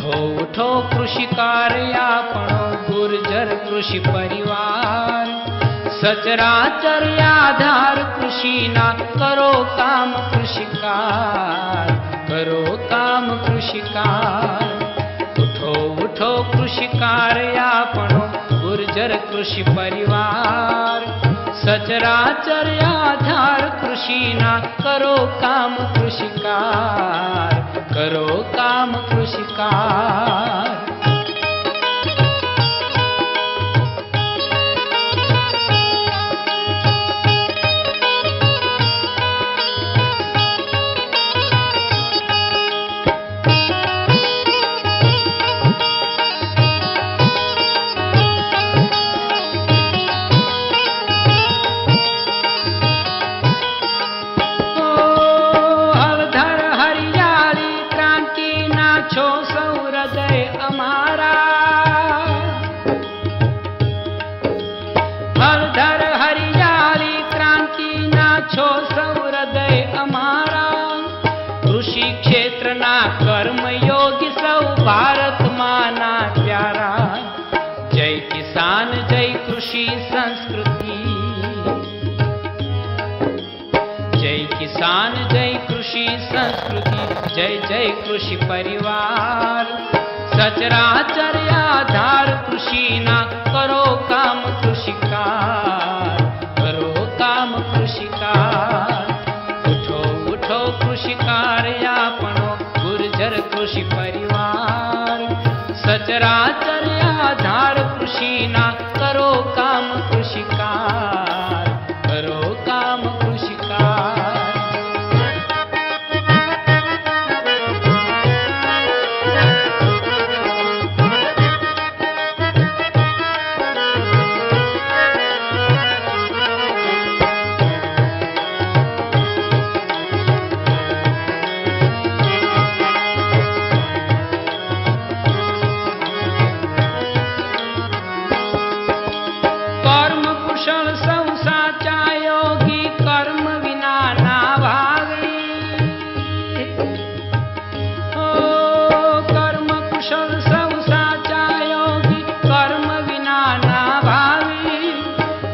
उठो उठो कृषि कार्य आपणो गुर्जर कृषि परिवार सचराचर आधार कृषि ना करो काम कृषिकार करो काम कृषिकार उठो उठो कृषि कार्य आपणो गुर्जर कृषि परिवार सचराचर आधार कृषि ना करो काम कृषिकार करो काम कृषिकार कर्म योगी सब भारत माना प्यारा जय किसान जय कृषि संस्कृति जय किसान जय कृषि संस्कृति जय जय कृषि परिवार सचराचर आधार कृषि ना करो काम कृषिकार करो काम कृषिकार उठो उठो कृषिकार आपणो गुर्जर कृषि परिवार सचराचर आधार कृषि ना करो काम कृषिकार करो काम कृषिकार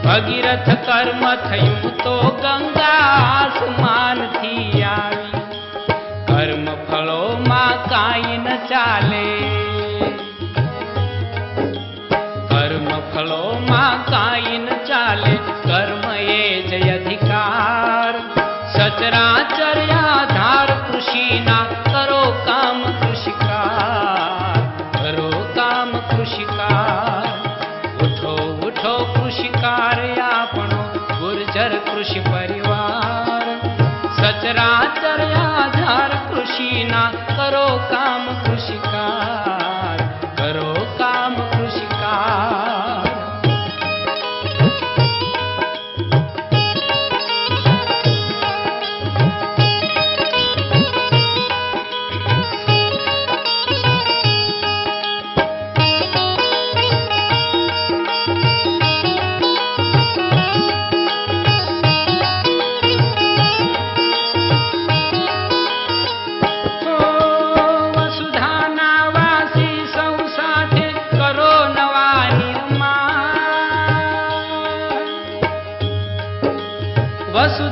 भगीरथ कर्म थयूं तो गंगा आसमान थी आवी कर्म फलो मां काई न चाले कर्म फलो मां काई न चाले कर्म ये जय अधिकार सचराचर आधार कृषि ना करो काम कृषिकार करो काम कृषिकार उठो उठो कृषिकार आपणो गुर्जर कृषि परिवार सचराचर आधार कृषि ना करो काम कृषिकार करो काम कृषिकार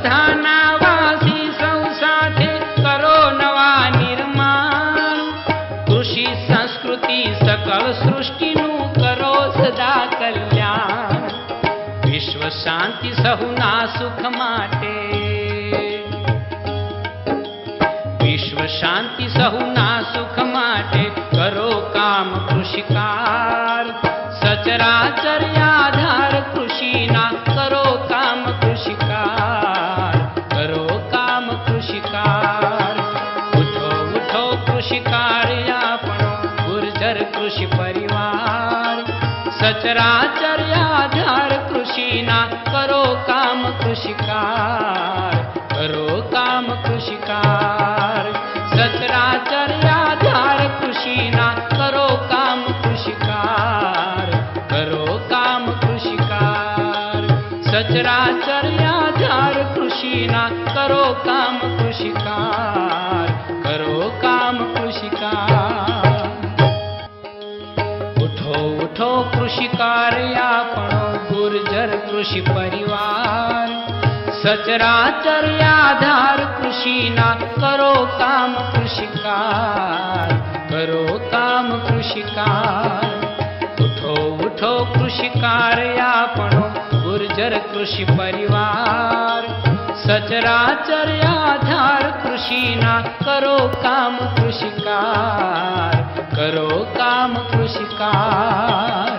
वसुधानावासी सौ साथे करो नवा निर्माण कृषि संस्कृति सकल सृष्टि नु करो सदा कल्याण विश्व शांति सहुना सुख माटे विश्व शांति सहुना सुख माटे करो काम कृषिकार सचराचर आधार कृषि ना करो काम कृषिकार करो काम कृषिकार उठो उठो कृषिकार आपणो गुर्जर कृषि परिवार सचराचर आधार कृषि ना करो काम कृषिकार करो काम कृषिकार सचराचर आधार कृषि ना करो काम कृषिकार करो काम कृषिकार सचराचर आधार कृषि ना करो काम कृषिकार करो काम कृषिकार कृषि कार्यापणो गुर्जर कृषि परिवार सचराचर आधार कृषि ना करो काम कृषिकार करो काम कृषिकार उठो उठो कृषि कार्यापणो गुर्जर कृषि परिवार सचराचर आधार कृषि ना करो काम कृषिकार करो काम कृषिकार।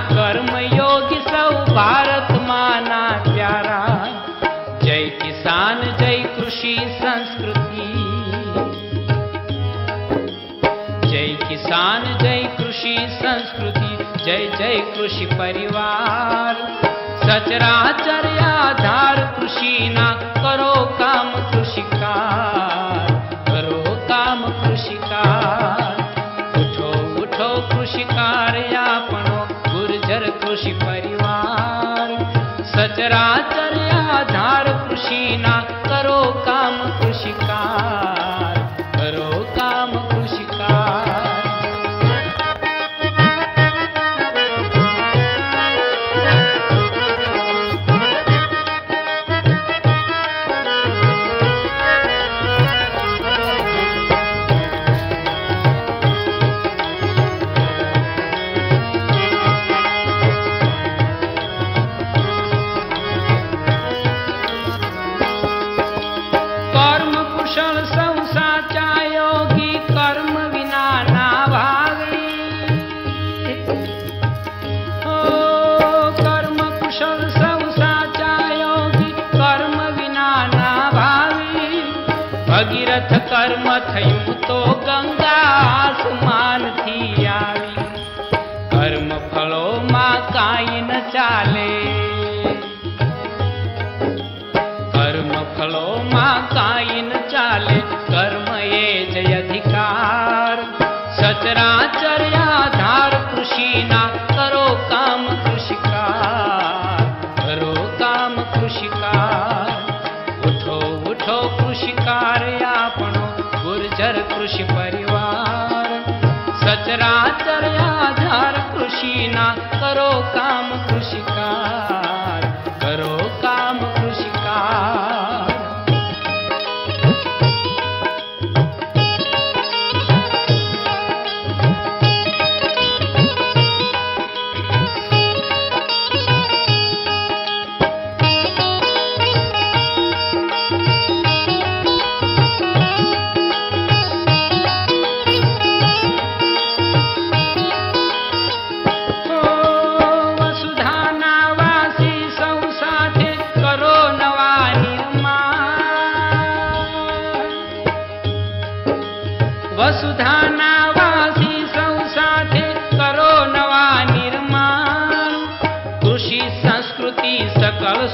कर्म योगी सौ भारत माना प्यारा जय किसान जय कृषि संस्कृति जय किसान जय कृषि संस्कृति जय जय कृषि परिवार सचराचर आधार कृषि ना करो काम कृषिकार करो काम कृषिकार उठो उठो कृषि कार्यापणो गुर्जर कृषि परिवार सचराचर आधार कृषि ना करो काम कृषिकार करो काम कृषिकार। भगीरथ कर्म थयूं तो गंगा आसमान थी आवी कर्म फलो मां काई न चाले कर्म फलो मां काई न चाले कर्म ये जय अधिकार सचराचर आधार कृषि ना करो काम कृषिकार करो काम कृषिकार उठो उठो कृषि कार्यापणो गुर्जर कृषि परिवार सचराचर आधार कृषि ना करो काम कृषिकार करो काम कृषिकार। वसुधानावासी सौ साथे करो नवा निर्माण कृषि संस्कृति सकल